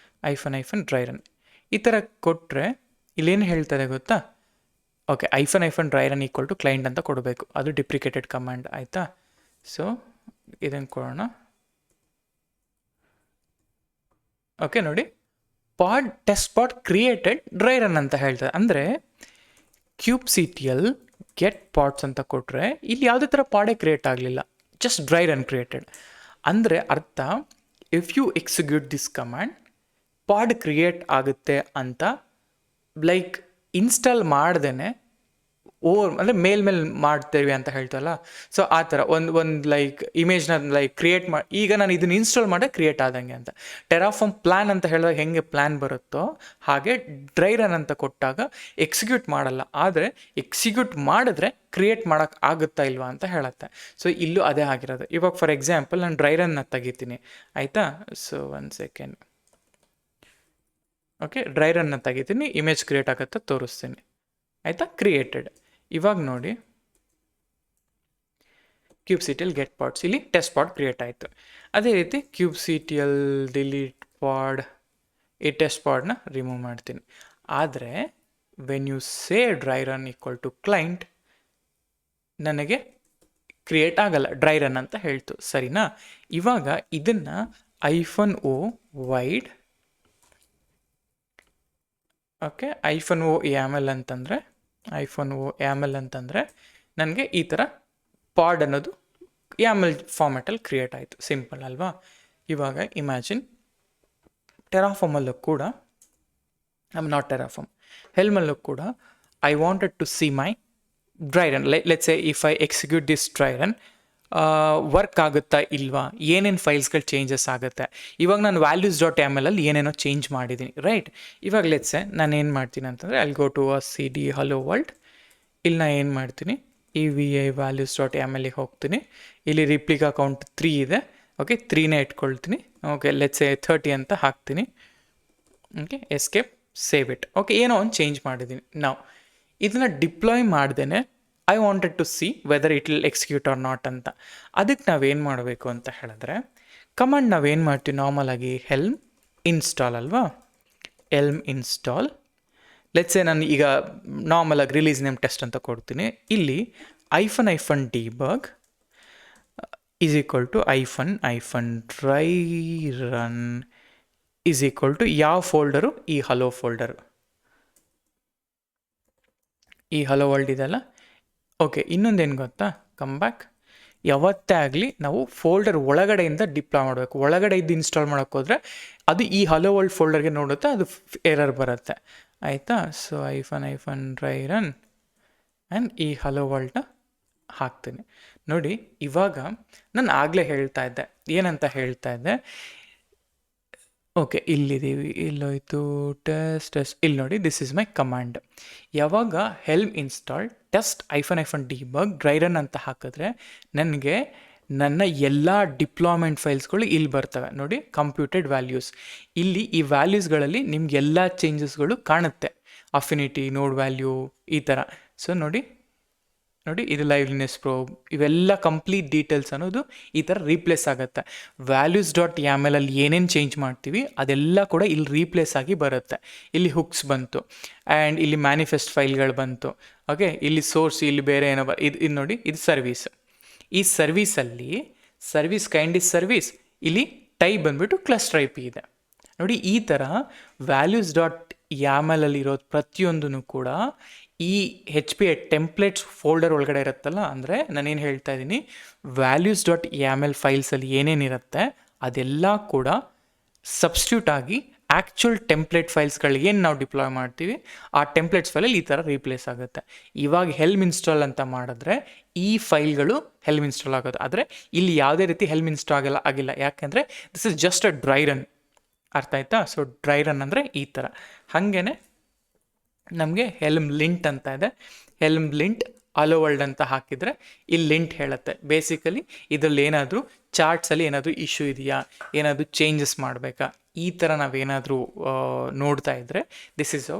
ಐಫನ್ ಡ್ರೈ ರನ್ ಈ ಥರ ಕೊಟ್ಟರೆ ಇಲ್ಲೇನು ಹೇಳ್ತಾರೆ ಗೊತ್ತಾ. Okay, hyphen dry run equal to client ಅಂತ ಕೊಡಬೇಕು, ಅದು ಡಿಪ್ರಿಕೇಟೆಡ್ ಕಮಾಂಡ್. ಆಯಿತಾ, ಸೊ ಇದನ್ನು ಕೊಡೋಣ. ಓಕೆ, ನೋಡಿ ಟೆಸ್ಟ್ ಪಾಡ್ ಕ್ರಿಯೇಟೆಡ್ ಡ್ರೈ ರನ್ ಅಂತ ಹೇಳ್ತಾರೆ. ಅಂದರೆ ಕ್ಯೂಬ್ ಸಿಟಿಯಲ್ಲಿ ಗೆಟ್ ಪಾಡ್ಸ್ ಅಂತ ಕೊಟ್ಟರೆ ಇಲ್ಲಿ ಯಾವುದೇ ಥರ ಪಾಡೇ ಕ್ರಿಯೇಟ್ ಆಗಲಿಲ್ಲ, ಜಸ್ಟ್ ಡ್ರೈ ರನ್ ಕ್ರಿಯೇಟೆಡ್. ಅಂದರೆ ಅರ್ಥ, if you execute this command pod create ಆಗುತ್ತೆ ಅಂತ. ಲೈಕ್ ಇನ್ಸ್ಟಾಲ್ ಮಾಡ್ದೇ ಅಂದರೆ ಮೇಲ್ಮೇಲೆ ಮಾಡ್ತೇವೆ ಅಂತ ಹೇಳ್ತಲ್ಲ, ಸೊ ಆ ಥರ ಒಂದು ಲೈಕ್ ಇಮೇಜ್ನ ಲೈಕ್ ಕ್ರಿಯೇಟ್ ಮಾಡಿ, ಈಗ ನಾನು ಇದನ್ನು ಇನ್ಸ್ಟಾಲ್ ಮಾಡೇ ಕ್ರಿಯೇಟ್ ಆದಂಗೆ ಅಂತ. ಟೆರಾಫಾರ್ಮ್ ಪ್ಲ್ಯಾನ್ ಅಂತ ಹೇಳಿದಾಗ ಹೆಂಗೆ ಪ್ಲ್ಯಾನ್ ಬರುತ್ತೋ ಹಾಗೆ ಡ್ರೈ ರನ್ ಅಂತ ಕೊಟ್ಟಾಗ ಎಕ್ಸಿಕ್ಯೂಟ್ ಮಾಡಲ್ಲ, ಆದರೆ ಎಕ್ಸಿಕ್ಯೂಟ್ ಮಾಡಿದ್ರೆ ಕ್ರಿಯೇಟ್ ಮಾಡೋಕ್ಕೆ ಆಗುತ್ತಾ ಇಲ್ವಾ ಅಂತ ಹೇಳುತ್ತೆ. ಸೊ ಇಲ್ಲೂ ಅದೇ ಆಗಿರೋದು. ಇವಾಗ ಫಾರ್ ಎಕ್ಸಾಂಪಲ್ ನಾನು ಡ್ರೈ ರನ್ನ ತೆಗಿತೀನಿ, ಆಯಿತಾ. ಸೊ 1 ಸೆಕೆಂಡ್, ಓಕೆ, ಡ್ರೈ ರನ್ನ ತೆಗಿತೀನಿ, ಇಮೇಜ್ ಕ್ರಿಯೇಟ್ ಆಗುತ್ತೆ ತೋರಿಸ್ತೀನಿ. ಆಯಿತಾ, ಕ್ರಿಯೇಟೆಡ್. ಇವಾಗ ನೋಡಿ ಕ್ಯೂಬ್ಸಿಟಿಯಲ್ಲಿ ಗೆಟ್ ಪಾಡ್ಸ್, ಇಲ್ಲಿ ಟೆಸ್ಟ್ ಪಾಡ್ ಕ್ರಿಯೇಟ್ ಆಯಿತು. ಅದೇ ರೀತಿ ಕ್ಯೂಬ್ಸಿಟಿಯಲ್ ಡಿಲೀಟ್ ಪಾಡ್, ಈ ಟೆಸ್ಟ್ ಪಾಡ್ನ ರಿಮೂವ್ ಮಾಡ್ತೀನಿ. ಆದರೆ when you say dry run equal to client ನನಗೆ ಕ್ರಿಯೇಟ್ ಆಗಲ್ಲ, ಡ್ರೈ ರನ್ ಅಂತ ಹೇಳ್ತು, ಸರಿನಾ? ಇವಾಗ ಇದನ್ನು -o wide, okay, -o YAML ಅಂತಂದರೆ -o YAML ಅಂತಂದರೆ ನನಗೆ ಈ ಥರ ಪಾಡ್ ಅನ್ನೋದು YAML ಫಾರ್ಮ್ಯಾಟಲ್ಲಿ ಕ್ರಿಯೇಟ್ ಆಯಿತು. ಸಿಂಪಲ್ ಅಲ್ವಾ? ಇವಾಗ ಇಮ್ಯಾಜಿನ್ ಟೆರಾಫಾರ್ಮಲ್ಲೂ ಕೂಡ, ನಾಟ್ ಟೆರಾಫಾರ್ಮ್, ಹೆಲ್ಮಲ್ಲೂ ಕೂಡ I wanted to see my dry run. Let's say if I execute this dry run, work ಆಗುತ್ತಾ ಇಲ್ವಾ, ಏನೇನು ಫೈಲ್ಸ್ಗಳು ಚೇಂಜಸ್ ಆಗುತ್ತೆ. ಇವಾಗ ನಾನು values.yaml ಅಲ್ಲಿ ಏನೇನೋ ಚೇಂಜ್ ಮಾಡಿದ್ದೀನಿ, ರೈಟ್? ಇವಾಗ ಲೆಟ್ಸ್ ಸೇ ನಾನು ಏನು ಮಾಡ್ತೀನಿ ಅಂತಂದರೆ ಅಲ್ಲಿ go to cd hello world, ಇಲ್ಲಿ ನಾನು ಏನು ಮಾಡ್ತೀನಿ, ಈ values.yaml ಹೋಗ್ತೀನಿ, ಇಲ್ಲಿ ರಿಪ್ಲಿಕಾ ಕೌಂಟ್ 3 ಇದೆ, ಓಕೆ, 3ನೇ ಇಟ್ಕೊಳ್ತೀನಿ, ಓಕೆ, ಲೆಟ್ಸ್ ಸೇ 30 ಅಂತ ಹಾಕ್ತೀನಿ, okay, escape, save it. Okay, ಏನೋ ಒಂದು ಚೇಂಜ್ ಮಾಡಿದ್ದೀನಿ. ನಾವು ಇದನ್ನು ಡಿಪ್ಲಾಯ್ ಮಾಡ್ದೇನೆ I wanted to see whether it will execute or not ಅಂತ. ಅದಕ್ಕೆ ನಾವೇನು ಮಾಡಬೇಕು ಅಂತ ಹೇಳಿದ್ರೆ, ಕಮಾಂಡ್ ನಾವೇನು ಮಾಡ್ತೀವಿ ನಾರ್ಮಲಾಗಿ, ಹೆಲ್ಮ್ ಇನ್ಸ್ಟಾಲ್ ಅಲ್ವಾ, ಎಲ್ಮ್ ಇನ್ಸ್ಟಾಲ್. ಲೆಟ್ಸೇ ನಾನು ಈಗ ನಾರ್ಮಲಾಗಿ ರಿಲೀಸ್ ನೇಮ್ ಟೆಸ್ಟ್ ಅಂತ ಕೊಡ್ತೀನಿ. ಇಲ್ಲಿ -debug is equal to -dry run is equal to ಯಾವ ಫೋಲ್ಡರು, ಈ ಹಲೋ ಫೋಲ್ಡರು, ಈ ಹಲೋ ವರ್ಲ್ಡ್ ಇದೆಲ್ಲ. ಓಕೆ, ಇನ್ನೊಂದೇನು ಗೊತ್ತಾ, ಕಮ್ ಬ್ಯಾಕ್. ಯಾವತ್ತೇ ಆಗಲಿ ನಾವು ಫೋಲ್ಡರ್ ಒಳಗಡೆಯಿಂದ ಡಿಪ್ಲಾಯ್ ಮಾಡಬೇಕು. ಒಳಗಡೆ ಇದ್ದು ಇನ್ಸ್ಟಾಲ್ ಮಾಡೋಕ್ಕೆ ಹೋದರೆ ಅದು ಈ ಹಲೋ ವರ್ಲ್ಡ್ ಫೋಲ್ಡರ್ಗೆ ನೋಡುತ್ತೆ, ಅದು ಎರರ್ ಬರುತ್ತೆ. ಆಯಿತಾ? ಸೊ ಡ್ರೈ ರನ್ ಆ್ಯಂಡ್ ಈ ಹಲೋ ವರ್ಲ್ಡ್ನ ಹಾಕ್ತೀನಿ. ನೋಡಿ, ಇವಾಗ ನಾನು ಆಗಲೇ ಹೇಳ್ತಾ ಇದ್ದೆ, ಏನಂತ ಹೇಳ್ತಾ ಇದ್ದೆ, ಓಕೆ, ಇಲ್ಲಿದ್ದೀವಿ, ಇಲ್ಲೋಯ್ತು ಟೆಸ್ಟ್, ಇಲ್ಲಿ ನೋಡಿ, ದಿಸ್ ಇಸ್ ಮೈ ಕಮಾಂಡ್. ಯಾವಾಗ Helm install test -debug dry run ಅಂತ ಹಾಕಿದ್ರೆ ನನಗೆ ನನ್ನ ಎಲ್ಲ ಡಿಪ್ಲಾಯ್ಮೆಂಟ್ ಫೈಲ್ಸ್ಗಳು ಇಲ್ಲಿ ಬರ್ತವೆ. ನೋಡಿ, ಕಂಪ್ಯೂಟೆಡ್ ವ್ಯಾಲ್ಯೂಸ್, ಇಲ್ಲಿ ಈ ವ್ಯಾಲ್ಯೂಸ್ಗಳಲ್ಲಿ ನಿಮ್ಗೆ ಎಲ್ಲ ಚೇಂಜಸ್ಗಳು ಕಾಣುತ್ತೆ, ಅಫಿನಿಟಿ, ನೋಡ್ ವ್ಯಾಲ್ಯೂ, ಈ ಥರ. ಸೊ ನೋಡಿ, ಇದು ಲೈವ್ಲಿನೆಸ್ ಪ್ರೋಬ್, ಇವೆಲ್ಲ ಕಂಪ್ಲೀಟ್ ಡೀಟೇಲ್ಸ್ ಅನ್ನೋದು ಈ ಥರ ರೀಪ್ಲೇಸ್ ಆಗುತ್ತೆ. values.yaml ಅಲ್ಲಿ ಏನೇನು ಚೇಂಜ್ ಮಾಡ್ತೀವಿ ಅದೆಲ್ಲ ಕೂಡ ಇಲ್ಲಿ ರೀಪ್ಲೇಸ್ ಆಗಿ ಬರುತ್ತೆ. ಇಲ್ಲಿ ಹುಕ್ಸ್ ಬಂತು, ಆ್ಯಂಡ್ ಇಲ್ಲಿ ಮ್ಯಾನಿಫೆಸ್ಟ್ ಫೈಲ್ಗಳು ಬಂತು, ಓಕೆ, ಇಲ್ಲಿ ಸೋರ್ಸ್, ಇಲ್ಲಿ ಬೇರೆ ಏನೋ ಇದು ನೋಡಿ, ಇದು ಸರ್ವೀಸ್. ಈ ಸರ್ವೀಸಲ್ಲಿ ಸರ್ವೀಸ್ ಕೈಂಡ್ ಇಸ್ ಸರ್ವೀಸ್, ಇಲ್ಲಿ ಟೈಪ್ ಬಂದುಬಿಟ್ಟು ಕ್ಲಸ್ಟರ್ IP ಇದೆ. ನೋಡಿ, ಈ ಥರ values.yaml ಅಲ್ಲಿರೋದು ಪ್ರತಿಯೊಂದೂ ಕೂಡ ಈ HPA ಟೆಂಪ್ಲೇಟ್ಸ್ ಫೋಲ್ಡರ್ ಒಳಗಡೆ ಇರುತ್ತಲ್ಲ, ಅಂದರೆ ನಾನೇನು ಹೇಳ್ತಾ ಇದ್ದೀನಿ, values.yaml ಫೈಲ್ಸಲ್ಲಿ ಏನೇನಿರುತ್ತೆ ಅದೆಲ್ಲ ಕೂಡ ಸಬ್ಸ್ಟ್ಯೂಟ್ ಆಗಿ ಆ್ಯಕ್ಚುಯಲ್ ಟೆಂಪ್ಲೇಟ್ ಫೈಲ್ಸ್ಗಳಿಗೆ ಏನು ನಾವು ಡಿಪ್ಲಾಯ್ ಮಾಡ್ತೀವಿ ಆ ಟೆಂಪ್ಲೇಟ್ಸ್ ಫೈಲಲ್ಲಿ ಈ ಥರ ರೀಪ್ಲೇಸ್ ಆಗುತ್ತೆ. ಇವಾಗ ಹೆಲ್ಮ್ ಇನ್ಸ್ಟಾಲ್ ಅಂತ ಮಾಡಿದ್ರೆ ಈ ಫೈಲ್ಗಳು ಹೆಲ್ಮ್ ಇನ್ಸ್ಟಾಲ್ ಆಗೋದು, ಆದರೆ ಇಲ್ಲಿ ಯಾವುದೇ ರೀತಿ ಹೆಲ್ಮ್ ಇನ್ಸ್ಟಾಲ್ ಆಗಿಲ್ಲ, ಯಾಕೆಂದರೆ this is just a dry run. ಅರ್ಥ ಆಯ್ತಾ? ಸೊ ಡ್ರೈ ರನ್ ಅಂದರೆ ಈ ಥರ. ಹಾಗೇ ನಮಗೆ ಹೆಲ್ಮ್ ಲಿಂಟ್ ಅಂತ ಇದೆ, ಹೆಲ್ಮ್ ಲಿಂಟ್ ಹಲೋ ವರ್ಲ್ಡ್ ಅಂತ ಹಾಕಿದರೆ ಇಲ್ಲಿ ಲಿಂಟ್ ಹೇಳುತ್ತೆ. ಬೇಸಿಕಲಿ ಇದರಲ್ಲಿ ಏನಾದರೂ ಚಾರ್ಟ್ಸಲ್ಲಿ ಏನಾದರೂ ಇಶ್ಯೂ ಇದೆಯಾ, ಏನಾದರೂ ಚೇಂಜಸ್ ಮಾಡಬೇಕಾ, ಈ ಥರ ನಾವೇನಾದರೂ ನೋಡ್ತಾ ಇದ್ದರೆ this is how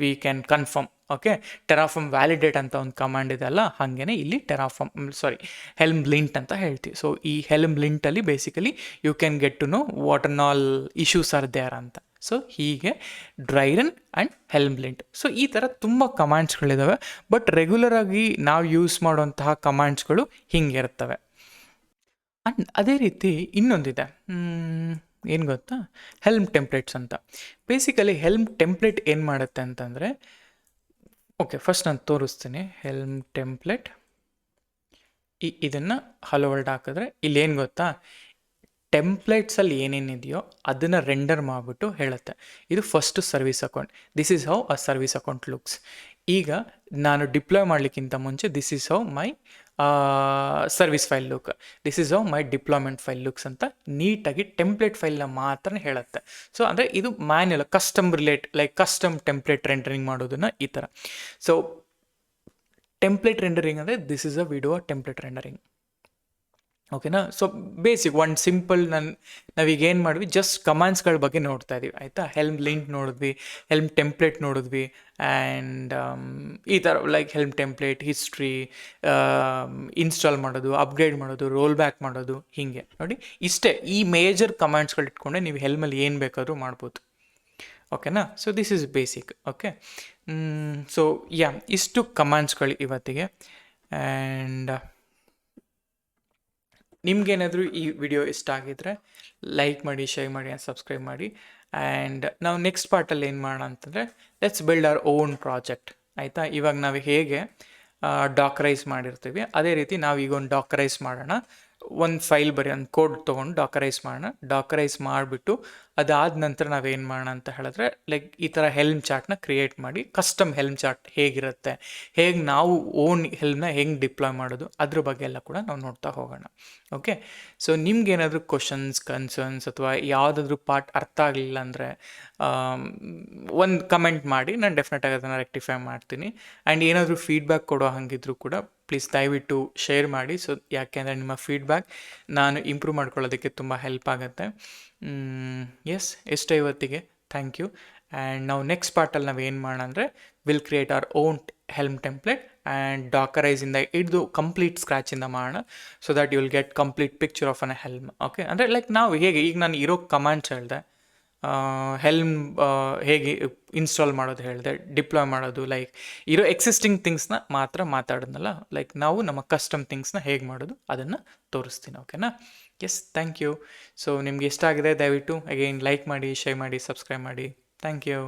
we can confirm. Okay, Terraform validate ಅಂತ ಒಂದು ಕಮಾಂಡ್ ಇದೆ ಅಲ್ಲ, ಹಾಗೇ ಇಲ್ಲಿ ಹೆಲ್ಮ್ ಲಿಂಟ್ ಅಂತ ಹೇಳ್ತೀವಿ. ಸೊ ಈ ಹೆಲ್ಮ್ ಲಿಂಟಲ್ಲಿ basically you can get to know what on all issues are there ಅಂತ. ಸೊ ಹೀಗೆ dry run and helm lint. So ಈ ಥರ ತುಂಬ ಕಮಾಂಡ್ಸ್ಗಳಿದ್ದಾವೆ, ಬಟ್ ರೆಗ್ಯುಲರಾಗಿ ನಾವು ಯೂಸ್ ಮಾಡುವಂತಹ ಕಮಾಂಡ್ಸ್ಗಳು ಹಿಂಗಿರ್ತವೆ. ಆ್ಯಂಡ್ ಅದೇ ರೀತಿ ಇನ್ನೊಂದಿದೆ, ಏನು ಗೊತ್ತಾ, ಹೆಲ್ಮ್ ಟೆಂಪ್ಲೇಟ್ಸ್ ಅಂತ. ಬೇಸಿಕಲಿ ಹೆಲ್ಮ್ ಟೆಂಪ್ಲೇಟ್ ಏನು ಮಾಡುತ್ತೆ ಅಂತಂದರೆ, ಓಕೆ, ಫಸ್ಟ್ ನಾನು ತೋರಿಸ್ತೀನಿ. ಹೆಲ್ಮ್ ಟೆಂಪ್ಲೇಟ್ ಇದನ್ನು ಹಲೋ ವರ್ಲ್ಡ್ ಹಾಕಿದ್ರೆ ಇಲ್ಲೇನು ಗೊತ್ತಾ, ಟೆಂಪ್ಲೇಟ್ಸಲ್ಲಿ ಏನೇನಿದೆಯೋ ಅದನ್ನು ರೆಂಡರ್ ಮಾಡಿಬಿಟ್ಟು ಹೇಳುತ್ತೆ. ಇದು first service account, this is how a service account looks. ಈಗ ನಾನು ಡಿಪ್ಲಾಯ್ ಮಾಡಲಿಕ್ಕಿಂತ ಮುಂಚೆ this is how my service file look, this is how my deployment file looks ಅಂತ ನೀಟಾಗಿ ಟೆಂಪ್ಲೇಟ್ ಫೈಲ್ನ ಮಾತ್ರ ಹೇಳುತ್ತೆ. ಸೊ ಅಂದರೆ ಇದು ಮ್ಯಾನ್ಯಲ್ ಕಸ್ಟಮ್ ಟೆಂಪ್ಲೇಟ್ ರೆಂಡರಿಂಗ್ ಮಾಡೋದನ್ನು ಈ ಥರ. ಸೊ ಟೆಂಪ್ಲೇಟ್ ರೆಂಡರಿಂಗ್ ಅಂದರೆ this is a video template rendering. ಓಕೆನಾ. ಸೊ ಬೇಸಿಕ್ ಒಂದು ಸಿಂಪಲ್ ನಾವೀಗ ಏನು ಮಾಡಿದ್ವಿ, ಜಸ್ಟ್ ಕಮಾಂಡ್ಸ್ಗಳ ಬಗ್ಗೆ ನೋಡ್ತಾ ಇದೀವಿ ಆಯಿತಾ. ಹೆಲ್ಮ್ ಲಿಂಕ್ ನೋಡಿದ್ವಿ, ಹೆಲ್ಮ್ ಟೆಂಪ್ಲೇಟ್ ನೋಡಿದ್ವಿ, ಆ್ಯಂಡ್ ಈ ಥರ like Helm template, history, install ಮಾಡೋದು, ಅಪ್ಗ್ರೇಡ್ ಮಾಡೋದು, ರೋಲ್ ಬ್ಯಾಕ್ ಮಾಡೋದು, ಹೀಗೆ ನೋಡಿ. ಇಷ್ಟೇ ಈ ಮೇಜರ್ ಕಮಾಂಡ್ಸ್ಗಳು ಇಟ್ಕೊಂಡೆ ನೀವು ಹೆಲ್ಮಲ್ಲಿ ಏನು ಬೇಕಾದ್ರೂ ಮಾಡ್ಬೋದು. ಓಕೆನಾ. So this is basic. Okay. So ಇಷ್ಟು ಕಮಾಂಡ್ಸ್ಗಳು ಇವತ್ತಿಗೆ. ಆ್ಯಂಡ್ ನಿಮ್ಗೇನಾದರೂ ಈ ವಿಡಿಯೋ ಇಷ್ಟ ಆಗಿದ್ರೆ ಲೈಕ್ ಮಾಡಿ, ಶೇರ್ ಮಾಡಿ, ಆ್ಯಂಡ್ ಸಬ್ಸ್ಕ್ರೈಬ್ ಮಾಡಿ. ಆ್ಯಂಡ್ ನಾವು ನೆಕ್ಸ್ಟ್ ಪಾರ್ಟಲ್ಲಿ ಏನು ಮಾಡೋಣ ಅಂತಂದರೆ, let's build our own project ಆಯಿತಾ. ಇವಾಗ ನಾವು ಹೇಗೆ ಡಾಕರೈಸ್ ಮಾಡಿರ್ತೀವಿ ಅದೇ ರೀತಿ ನಾವು ಈಗ ಒಂದು ಡಾಕರೈಸ್ ಮಾಡೋಣ. ಒಂದು ಫೈಲ್ ಬರೀ ಒಂದು ಕೋಡ್ ತೊಗೊಂಡು ಡಾಕರೈಸ್ ಮಾಡೋಣ. ಡಾಕರೈಸ್ ಮಾಡಿಬಿಟ್ಟು ಅದಾದ ನಂತರ ನಾವೇನು ಮಾಡೋಣ ಅಂತ ಹೇಳಿದ್ರೆ, ಲೈಕ್ ಈ ಥರ ಹೆಲ್ಮ್ ಚಾರ್ಟ್ನ ಕ್ರಿಯೇಟ್ ಮಾಡಿ, ಕಸ್ಟಮ್ ಹೆಲ್ಮ್ ಚಾರ್ಟ್ ಹೇಗಿರುತ್ತೆ, ಹೇಗೆ ನಾವು ಓನ್ ಹೆಲ್ಮ್ನ ಹೆಂಗೆ ಡಿಪ್ಲಾಯ್ ಮಾಡೋದು, ಅದ್ರ ಬಗ್ಗೆ ಎಲ್ಲ ಕೂಡ ನಾವು ನೋಡ್ತಾ ಹೋಗೋಣ. ಓಕೆ. ಸೊ ನಿಮ್ಗೇನಾದರೂ ಕ್ವಶನ್ಸ್, ಕನ್ಸರ್ನ್ಸ್ ಅಥವಾ ಯಾವುದಾದ್ರೂ ಪಾರ್ಟ್ ಅರ್ಥ ಆಗಲಿಲ್ಲ ಅಂದರೆ ಒಂದು ಕಮೆಂಟ್ ಮಾಡಿ, ನಾನು ಡೆಫಿನೆಟಾಗಿ ಅದನ್ನು ರೆಕ್ಟಿಫೈ ಮಾಡ್ತೀನಿ. ಆ್ಯಂಡ್ ಏನಾದರೂ ಫೀಡ್ಬ್ಯಾಕ್ ಕೊಡೋ ಹಾಗಿದ್ರೂ ಕೂಡ ಪ್ಲೀಸ್ ದಯವಿಟ್ಟು ಶೇರ್ ಮಾಡಿ. ಸೊ ಯಾಕೆಂದರೆ ನಿಮ್ಮ ಫೀಡ್ಬ್ಯಾಕ್ ನಾನು ಇಂಪ್ರೂವ್ ಮಾಡ್ಕೊಳ್ಳೋದಕ್ಕೆ ತುಂಬ ಹೆಲ್ಪ್ ಆಗುತ್ತೆ. ಎಷ್ಟೇ ಇವತ್ತಿಗೆ. Thank you. ಆ್ಯಂಡ್ ನಾವು ನೆಕ್ಸ್ಟ್ ಪಾರ್ಟಲ್ಲಿ ನಾವು ಏನು ಮಾಡೋಣ ಅಂದರೆ, will create our own helm template and ಡಾಕರೈಸಿಂದ ಹಿಡಿದು ಕಂಪ್ಲೀಟ್ ಸ್ಕ್ರ್ಯಾಚಿಂದ ಮಾಡೋಣ. So that you will get complete picture of an helm. Okay. ಅಂದರೆ ಲೈಕ್ ನಾವು ಹೇಗೆ ಈಗ ನಾನು ಇರೋ ಕಮಾಂಡ್ಸ್ ಹೇಳಿದೆ, ಹೆಲ್ಮ್ ಹೇಗೆ ಇನ್ಸ್ಟಾಲ್ ಮಾಡೋದು ಹೇಳಿದೆ, ಡಿಪ್ಲಾಯ್ ಮಾಡೋದು, ಲೈಕ್ ಇರೋ ಎಕ್ಸಿಸ್ಟಿಂಗ್ ಥಿಂಗ್ಸ್ನ ಮಾತ್ರ ಮಾತಾಡೋದಲ್ಲ, ಲೈಕ್ ನಾವು ನಮ್ಮ ಕಸ್ಟಮ್ ಥಿಂಗ್ಸ್ನ ಹೇಗೆ ಮಾಡೋದು ಅದನ್ನು ತೋರಿಸ್ತೀನಿ. ಓಕೆನಾ. Thank you. ಸೊ ನಿಮ್ಗೆ ಇಷ್ಟ ಆಗಿದೆ ದಯವಿಟ್ಟು ಅಗೈನ್ ಲೈಕ್ ಮಾಡಿ, ಶೇರ್ ಮಾಡಿ, ಸಬ್ಸ್ಕ್ರೈಬ್ ಮಾಡಿ. Thank you.